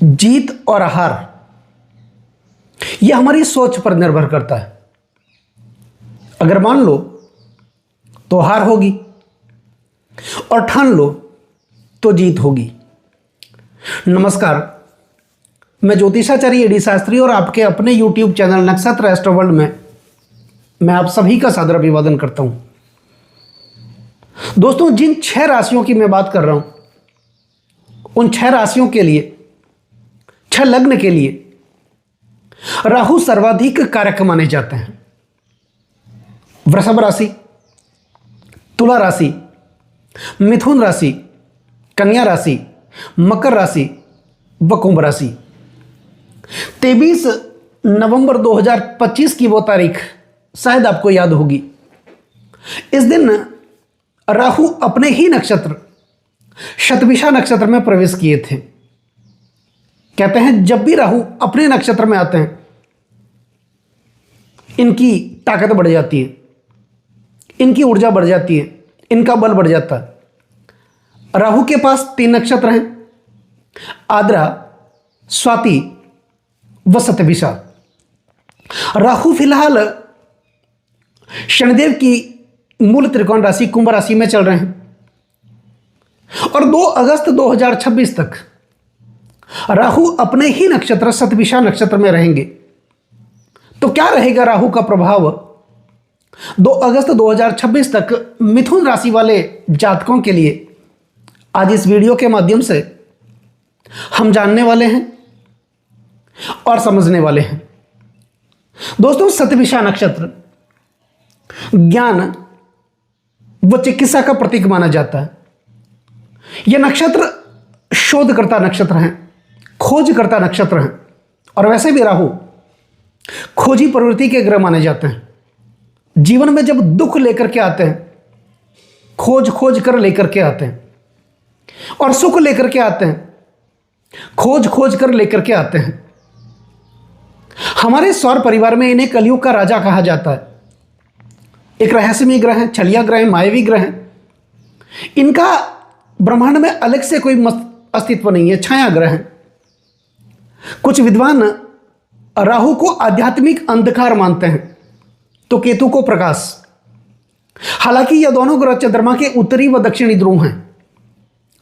जीत और हार यह हमारी सोच पर निर्भर करता है। अगर मान लो तो हार होगी और ठान लो तो जीत होगी। नमस्कार, मैं ज्योतिषाचार्य एडी शास्त्री और आपके अपने YouTube चैनल नक्षत्र एस्ट्रो वर्ल्ड में मैं आप सभी का सादर अभिवादन करता हूं। दोस्तों, जिन 6 राशियों की मैं बात कर रहा हूं, उन 6 राशियों के लिए, 6 लग्न के लिए राहु सर्वाधिक कारक माने जाते हैं। वृषभ राशि, तुला राशि, मिथुन राशि, कन्या राशि, मकर राशि व कुंभ राशि। 23 नवंबर 2025 की वो तारीख शायद आपको याद होगी। इस दिन राहु अपने ही नक्षत्र शतभिषा नक्षत्र में प्रवेश किए थे। कहते हैं जब भी राहु अपने नक्षत्र में आते हैं, इनकी ताकत बढ़ जाती है, इनकी ऊर्जा बढ़ जाती है, इनका बल बढ़ जाता है। राहु के पास 3 नक्षत्र हैं, आद्रा, स्वाति व शतभिषा। राहु फिलहाल शनिदेव की मूल त्रिकोण राशि कुंभ राशि में चल रहे हैं और 2 अगस्त 2026 तक राहु अपने ही नक्षत्र शतभिषा नक्षत्र में रहेंगे। तो क्या रहेगा राहु का प्रभाव 2 अगस्त 2026 तक मिथुन राशि वाले जातकों के लिए? आज इस वीडियो के माध्यम से हम जानने वाले हैं और समझने वाले हैं। दोस्तों, शतभिषा नक्षत्र ज्ञान व चिकित्सा का प्रतीक माना जाता है। यह नक्षत्र शोधकर्ता नक्षत्र हैं, खोजकर्ता नक्षत्र हैं और वैसे भी राहु खोजी प्रवृत्ति के ग्रह माने जाते हैं। जीवन में जब दुख लेकर के आते हैं, खोज कर लेकर के आते हैं, और सुख लेकर के आते हैं, खोज कर लेकर के आते हैं। हमारे सौर परिवार में इन्हें कलयुग का राजा कहा जाता है। एक रहस्यमय ग्रह है, छलिया ग्रह है, मायावी ग्रह है। इनका ब्रह्मांड में अलग से कोई अस्तित्व नहीं है, छाया ग्रह है। कुछ विद्वान राहु को आध्यात्मिक अंधकार मानते हैं तो केतु को प्रकाश। हालांकि यह दोनों ग्रह चंद्रमा के उत्तरी व दक्षिणी ध्रुव हैं।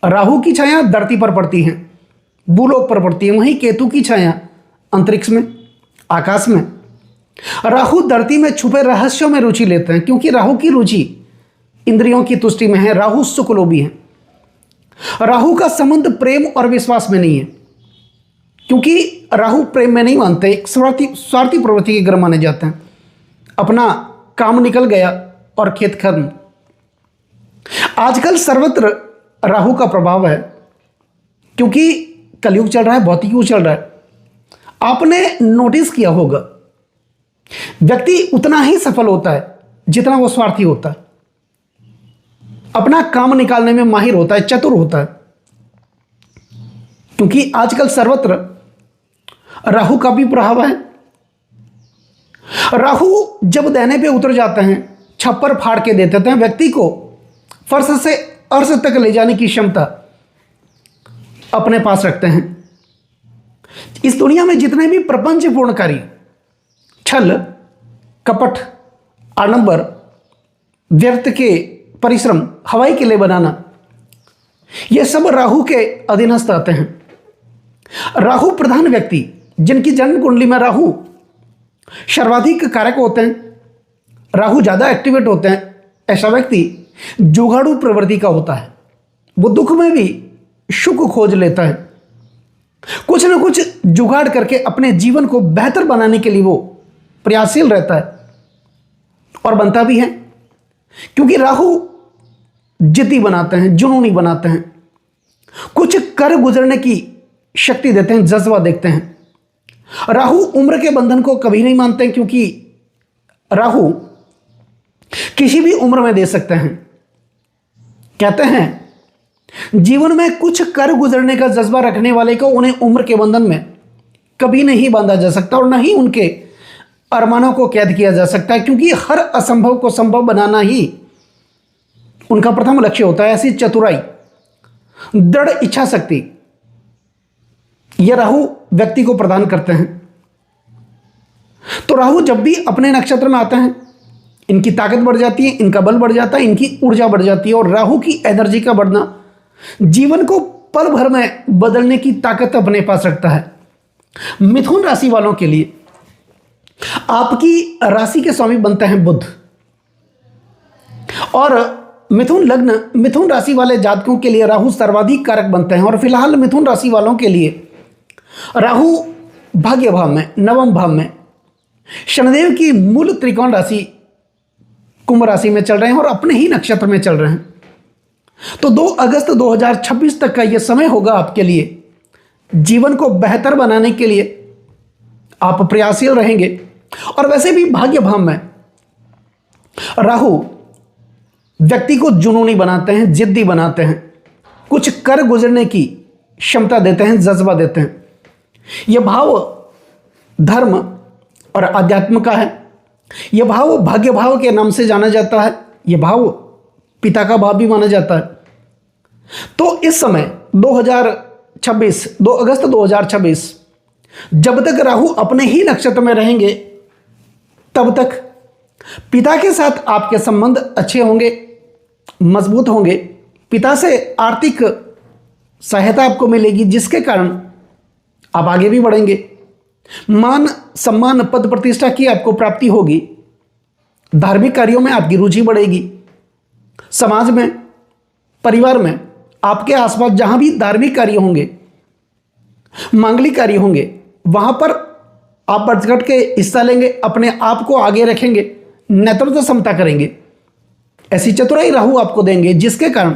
राहु की छाया धरती पर पड़ती है, भूलोक पर पड़ती है, वहीं केतु की छाया अंतरिक्ष में, आकाश में। राहु धरती में छुपे रहस्यों में रुचि लेते हैं क्योंकि राहु की रुचि इंद्रियों की तुष्टि में है। राहु सुखलोभी है। राहु का संबंध प्रेम और विश्वास में नहीं है क्योंकि राहु प्रेम में नहीं मानते, एक स्वार्थी प्रवृत्ति के ग्रह माने जाते हैं। अपना काम निकल गया और खेत खत्म। आजकल सर्वत्र राहु का प्रभाव है क्योंकि कलयुग चल रहा है, भौतिक युग चल रहा है। आपने नोटिस किया होगा, व्यक्ति उतना ही सफल होता है जितना वो स्वार्थी होता है। अपना काम निकालने में माहिर होता है, चतुर होता है। क्योंकि आजकल सर्वत्र राहु का भी प्रभाव है। राहु जब दाहिने पे उतर जाते हैं, छप्पर फाड़ के दे देते हैं। व्यक्ति को फर्श से अर्श तक ले जाने की क्षमता अपने पास रखते हैं। इस दुनिया में जितने भी प्रपंच पूर्णकारी, छल, कपट, आडंबर, व्यर्थ के परिश्रम, हवाई किले बनाना, यह सब राहु के अधीनस्थ आते हैं। राहु प्रधान व्यक्ति जिनकी जन्म कुंडली में राहु सर्वाधिक कारक होते हैं, राहु ज्यादा एक्टिवेट होते हैं, ऐसा व्यक्ति जुगाड़ू प्रवृत्ति का होता है। वो दुख में भी सुख खोज लेता है। कुछ ना कुछ जुगाड़ करके अपने जीवन को बेहतर बनाने के लिए वो प्रयासशील रहता है और बनता भी है क्योंकि राहु जिद्दी बनाते हैं, जुनूनी बनाते हैं, कुछ कर गुजरने की शक्ति देते हैं, जज्बा देखते हैं। राहु उम्र के बंधन को कभी नहीं मानते क्योंकि राहु किसी भी उम्र में दे सकते हैं। कहते हैं जीवन में कुछ कर गुजरने का जज्बा रखने वाले को उन्हें उम्र के बंधन में कभी नहीं बांधा जा सकता और न ही उनके अरमानों को कैद किया जा सकता है क्योंकि हर असंभव को संभव बनाना ही उनका प्रथम लक्ष्य होता है। ऐसी चतुराई, दृढ़ इच्छा शक्ति ये राहु व्यक्ति को प्रदान करते हैं। तो राहु जब भी अपने नक्षत्र में आते हैं, इनकी ताकत बढ़ जाती है, इनका बल बढ़ जाता है, इनकी ऊर्जा बढ़ जाती है। और राहु की एनर्जी का बढ़ना जीवन को पल भर में बदलने की ताकत अपने पास रखता है। मिथुन राशि वालों के लिए आपकी राशि के स्वामी बनते हैं बुध, और मिथुन लग्न, मिथुन राशि वाले जातकों के लिए राहु सर्वाधिक कारक बनते हैं। और फिलहाल मिथुन राशि वालों के लिए राहु भाग्य भाव में, नवम भाव में, शनिदेव की मूल त्रिकोण राशि कुंभ राशि में चल रहे हैं और अपने ही नक्षत्र में चल रहे हैं। तो 2 अगस्त 2026 तक का यह समय होगा आपके लिए जीवन को बेहतर बनाने के लिए। आप प्रयासशील रहेंगे। और वैसे भी भाग्य भाव में राहु व्यक्ति को जुनूनी बनाते हैं, जिद्दी बनाते हैं, कुछ कर गुजरने की क्षमता देते हैं, जज्बा देते हैं। यह भाव धर्म और अध्यात्म का है। यह भाव भाग्य भाव के नाम से जाना जाता है। यह भाव पिता का भाव भी माना जाता है। तो इस समय 2 अगस्त 2026 जब तक राहु अपने ही नक्षत्र में रहेंगे तब तक पिता के साथ आपके संबंध अच्छे होंगे, मजबूत होंगे। पिता से आर्थिक सहायता आपको मिलेगी, जिसके कारण आप आगे भी बढ़ेंगे। मान सम्मान, पद प्रतिष्ठा की आपको प्राप्ति होगी। धार्मिक कार्यों में आपकी रुचि बढ़ेगी। समाज में, परिवार में, आपके आसपास जहां भी धार्मिक कार्य होंगे, मांगलिक कार्य होंगे, वहां पर आप बढ़ चढ़ के हिस्सा लेंगे, अपने आप को आगे रखेंगे, नेतृत्व क्षमता करेंगे। ऐसी चतुराई राहु आपको देंगे, जिसके कारण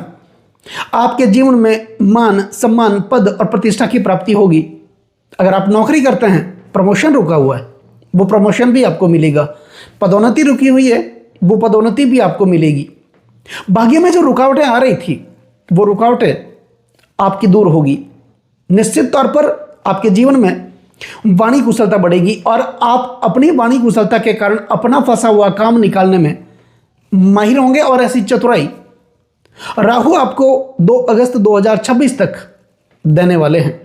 आपके जीवन में मान, सम्मान, पद और प्रतिष्ठा की प्राप्ति होगी। अगर आप नौकरी करते हैं, प्रमोशन रुका हुआ है, वो प्रमोशन भी आपको मिलेगा। पदोन्नति रुकी हुई है, वो पदोन्नति भी आपको मिलेगी। भाग्य में जो रुकावटें आ रही थी, वो रुकावटें आपकी दूर होगी। निश्चित तौर पर आपके जीवन में वाणी कुशलता बढ़ेगी और आप अपनी वाणी कुशलता के कारण अपना फंसा हुआ काम निकालने में माहिर होंगे। और ऐसी चतुराई राहु आपको 2 अगस्त 2026 तक देने वाले हैं।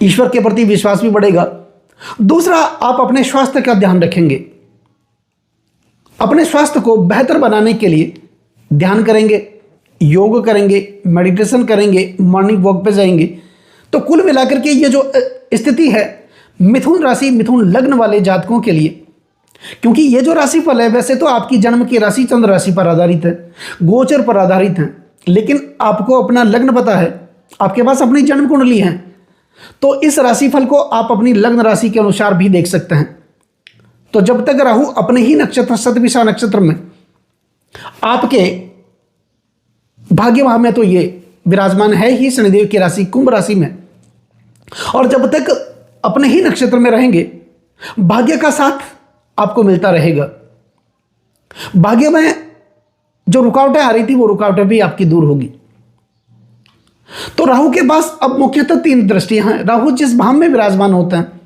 ईश्वर के प्रति विश्वास भी बढ़ेगा। दूसरा, आप अपने स्वास्थ्य का ध्यान रखेंगे। अपने स्वास्थ्य को बेहतर बनाने के लिए ध्यान करेंगे, योग करेंगे, मेडिटेशन करेंगे, मॉर्निंग वॉक पे जाएंगे। तो कुल मिलाकर के ये जो स्थिति है मिथुन राशि, मिथुन लग्न वाले जातकों के लिए, क्योंकि ये जो राशिफल है वैसे तो आपकी जन्म की राशि चंद्र राशि पर आधारित है, गोचर पर आधारित है, लेकिन आपको अपना लग्न पता है, आपके पास अपनी जन्म कुंडली है, तो इस राशिफल को आप अपनी लग्न राशि के अनुसार भी देख सकते हैं। तो जब तक राहु अपने ही नक्षत्र शतभिषा नक्षत्र में आपके भाग्य भाव में तो ये विराजमान है ही, शनिदेव की राशि कुंभ राशि में, और जब तक अपने ही नक्षत्र में रहेंगे भाग्य का साथ आपको मिलता रहेगा। भाग्य में जो रुकावटें आ रही थी वो रुकावटें भी आपकी दूर होगी। तो राहु के पास अब मुख्यतः 3 दृष्टियां हैं। राहु जिस भाव में विराजमान होते हैं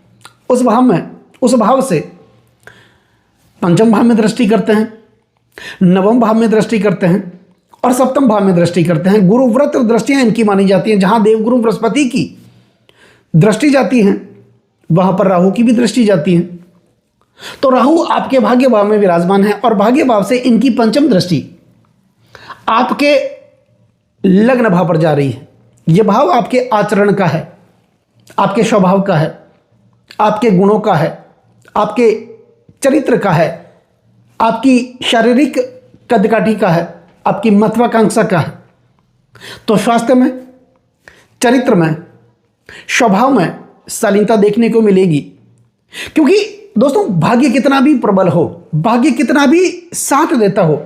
उस भाव से पंचम भाव में दृष्टि करते हैं, नवम भाव में दृष्टि करते हैं और सप्तम भाव में दृष्टि करते हैं। गुरुव्रत दृष्टियां इनकी मानी जाती हैं। जहां देवगुरु बृहस्पति की दृष्टि जाती है वहां पर राहु की भी दृष्टि जाती है। तो राहु आपके भाग्य भाव में विराजमान है और भाग्य भाव से इनकी पंचम दृष्टि आपके लग्न भाव पर जा रही है। यह भाव आपके आचरण का है, आपके स्वभाव का है, आपके गुणों का है, आपके चरित्र का है, आपकी शारीरिक कदकाठी का है, आपकी महत्वाकांक्षा का है। तो स्वास्थ्य में, चरित्र में, स्वभाव में शालीनता देखने को मिलेगी। क्योंकि दोस्तों भाग्य कितना भी प्रबल हो, भाग्य कितना भी साथ देता हो,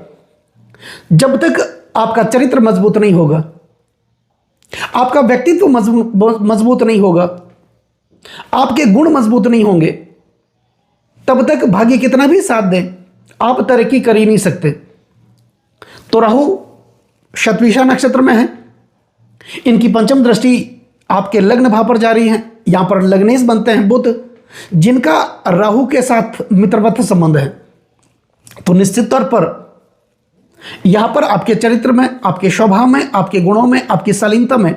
जब तक आपका चरित्र मजबूत नहीं होगा, आपका व्यक्तित्व मजबूत नहीं होगा, आपके गुण मजबूत नहीं होंगे, तब तक भाग्य कितना भी साथ दे आप तरक्की कर ही नहीं सकते। तो राहु शतभिषा नक्षत्र में है, इनकी पंचम दृष्टि आपके लग्न भाव पर जा रही है। यहां पर लग्नेश बनते हैं बुध, जिनका राहु के साथ मित्रवत संबंध है। तो निश्चित तौर पर यहां पर आपके चरित्र में, आपके स्वभाव में, आपके गुणों में, आपकी शालीनता में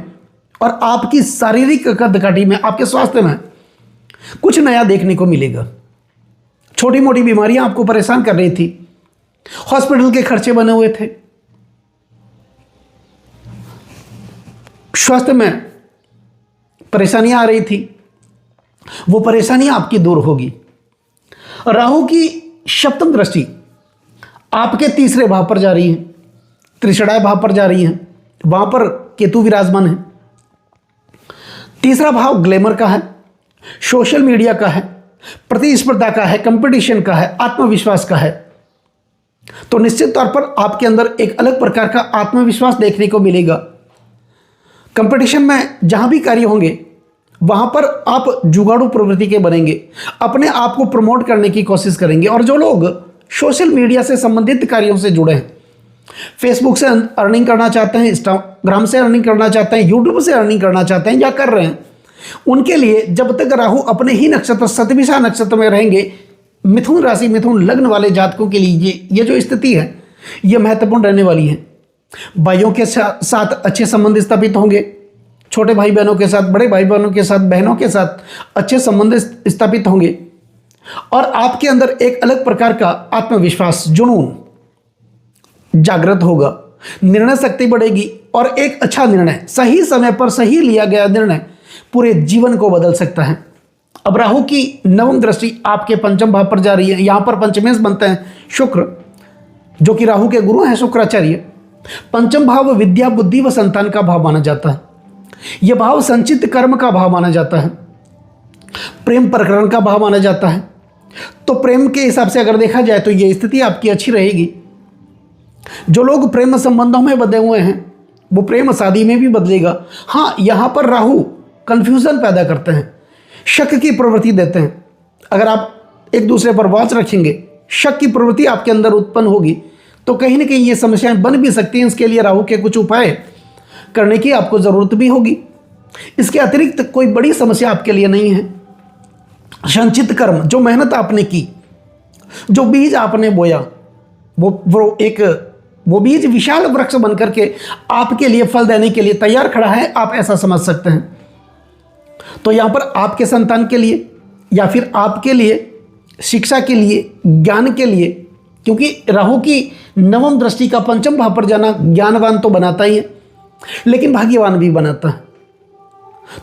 और आपकी शारीरिक कदकाठी में, आपके स्वास्थ्य में कुछ नया देखने को मिलेगा। छोटी मोटी बीमारियां आपको परेशान कर रही थी, हॉस्पिटल के खर्चे बने हुए थे, स्वास्थ्य में परेशानियां आ रही थी, वो परेशानियां आपकी दूर होगी। राहु की सप्तम दृष्टि आपके तीसरे भाव पर जा रही है, त्रिषणाय भाव पर जा रही है, वहां पर केतु विराजमान है। तीसरा भाव ग्लैमर का है, सोशल मीडिया का है, प्रतिस्पर्धा का है, कंपटीशन का है, आत्मविश्वास का है। तो निश्चित तौर पर आपके अंदर एक अलग प्रकार का आत्मविश्वास देखने को मिलेगा। कंपटीशन में जहां भी कार्य होंगे वहां पर आप जुगाड़ू प्रवृत्ति के बनेंगे, अपने आप को प्रमोट करने की कोशिश करेंगे। और जो लोग सोशल मीडिया से संबंधित कार्यों से जुड़े हैं, फेसबुक से अर्निंग करना चाहते हैं, इंस्टाग्राम से अर्निंग करना चाहते हैं, यूट्यूब से अर्निंग करना चाहते हैं या कर रहे हैं, उनके लिए जब तक राहु अपने ही नक्षत्र शतभिषा नक्षत्र में रहेंगे, मिथुन राशि मिथुन लग्न वाले जातकों के लिए ये जो स्थिति है ये महत्वपूर्ण रहने वाली है। भाइयों के साथ अच्छे संबंध स्थापित होंगे, छोटे भाई बहनों के साथ, बड़े भाई बहनों के साथ, बहनों के साथ अच्छे संबंध स्थापित होंगे और आपके अंदर एक अलग प्रकार का आत्मविश्वास, जुनून जागृत होगा, निर्णय शक्ति बढ़ेगी और एक अच्छा निर्णय, सही समय पर सही लिया गया निर्णय पूरे जीवन को बदल सकता है। अब राहु की नवम दृष्टि आपके पंचम भाव पर जा रही है। यहां पर पंचमेश बनते हैं शुक्र, जो कि राहु के गुरु हैं शुक्राचार्य। पंचम भाव विद्या, बुद्धि व संतान का भाव माना जाता है। यह भाव संचित कर्म का भाव माना जाता है, प्रेम प्रकरण का भाव माना जाता है। तो प्रेम के हिसाब से अगर देखा जाए तो यह स्थिति आपकी अच्छी रहेगी। जो लोग प्रेम संबंधों में बंधे हुए हैं वो प्रेम शादी में भी बदलेगा। हाँ, यहां पर राहु कंफ्यूजन पैदा करते हैं, शक की प्रवृत्ति देते हैं। अगर आप एक दूसरे पर वाच रखेंगे, शक की प्रवृत्ति आपके अंदर उत्पन्न होगी तो कहीं ना कहीं ये समस्याएं बन भी सकती हैं। इसके लिए राहु के कुछ उपाय करने की आपको ज़रूरत भी होगी। इसके अतिरिक्त कोई बड़ी समस्या आपके लिए नहीं है। संचित कर्म, जो मेहनत आपने की, जो बीज आपने बोया, वो बीज विशाल वृक्ष बनकर के आपके लिए फल देने के लिए तैयार खड़ा है, आप ऐसा समझ सकते हैं। तो यहां पर आपके संतान के लिए या फिर आपके लिए, शिक्षा के लिए, ज्ञान के लिए, क्योंकि राहु की नवम दृष्टि का पंचम भाव पर जाना ज्ञानवान तो बनाता ही है लेकिन भाग्यवान भी बनाता है।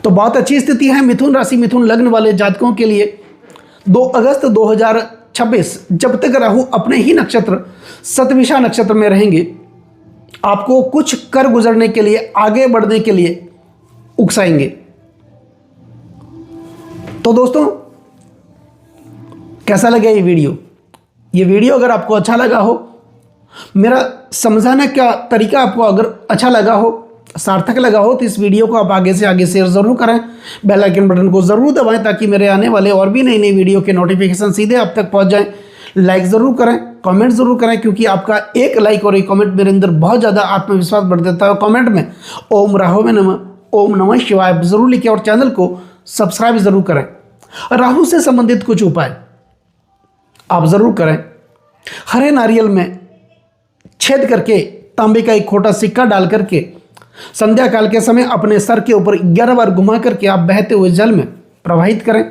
तो बहुत अच्छी स्थिति है मिथुन राशि मिथुन लग्न वाले जातकों के लिए। 2 अगस्त 2026 जब तक राहु अपने ही नक्षत्र शतभिषा नक्षत्र में रहेंगे, आपको कुछ कर गुजरने के लिए, आगे बढ़ने के लिए उकसाएंगे। तो दोस्तों, कैसा लगा ये वीडियो? ये वीडियो अगर आपको अच्छा लगा हो, मेरा समझाने का तरीका आपको अगर अच्छा लगा हो, सार्थक लगा हो, तो इस वीडियो को आप आगे से आगे शेयर ज़रूर करें, बेल आइकन बटन को ज़रूर दबाएं ताकि मेरे आने वाले और भी नई नई वीडियो के नोटिफिकेशन सीधे आप तक पहुंच जाएं। लाइक ज़रूर करें, कमेंट ज़रूर करें, क्योंकि आपका एक लाइक और एक कमेंट मेरे अंदर बहुत ज़्यादा आत्मविश्वास बढ़ देता है। कमेंट में ओम राहु में नमः, ओम नमः शिवाय ज़रूर लिखें और चैनल को सब्सक्राइब ज़रूर करें। राहु से संबंधित कुछ उपाय आप ज़रूर करें। हरे नारियल में छेद करके तांबे का एक खोटा सिक्का डाल करके संध्या काल के समय अपने सर के ऊपर 11 बार घुमा करके आप बहते हुए जल में प्रवाहित करें।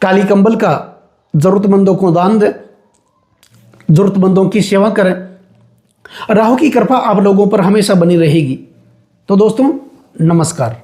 काली कंबल का जरूरतमंदों को दान दें, जरूरतमंदों की सेवा करें। राहु की कृपा आप लोगों पर हमेशा बनी रहेगी। तो दोस्तों, नमस्कार।